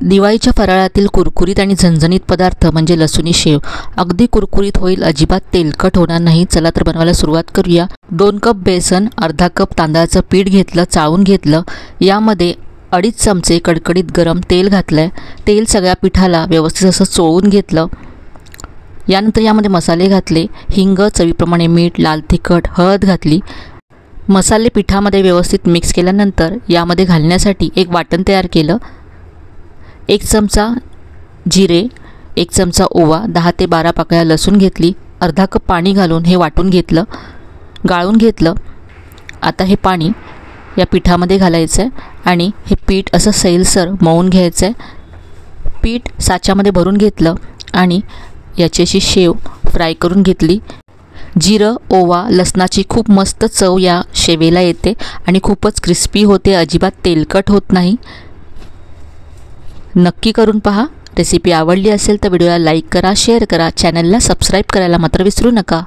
दिवाळीच्या फराळातील कुरकुरीत आणि झणझणीत पदार्थ म्हणजे लसूणी शेव अगदी कुरकुरीत होईल, अजिबात तेलकट होणार नाही। चला तर बनवायला सुरुवात करूया। 2 कप बेसन, अर्धा कप तांदळाचं पीठ घेतलं, चाळून घेतलं। यामध्ये 2.5 चमचे कडकडीत गरम तेल घातलंय। तेल सगळ्या पिठाला व्यवस्थित असं चोळून घेतलं। यानंतर यामध्ये मसाले घातले, हिंग, चवीप्रमाणे मीठ, लाल तिखट, हळद घातली। मसाले पिठामध्ये व्यवस्थित मिक्स केल्यानंतर यामध्ये घालण्यासाठी एक वाटण तयार केलं। 1 चमचा जिरे, 1 चमचा ओवा, 10 ते 12 पाकळ्या लसूण घेतली, अर्धा कप पाणी घालून हे वाटून घेतलं, गाळून घेतलं। आता हे पाणी या पिठामध्ये घालायचं आहे आणि हे पीठ असं सैलसर मळून घ्यायचं आहे। पीठ साच्यामध्ये भरून घेतलं आणि याची अशी शेव फ्राय करून घेतली। जिरं, ओवा, लसणाची खूप मस्त चव या शेवेला येते आणि खूपच क्रिस्पी होते, अजिबात तेलकट होत नाही। नक्की करून पहा। रेसिपी आवडली असेल तर व्हिडिओला लाईक करा, शेअर करा, चॅनलला सबस्क्राईब करायला मात्र विसरू नका।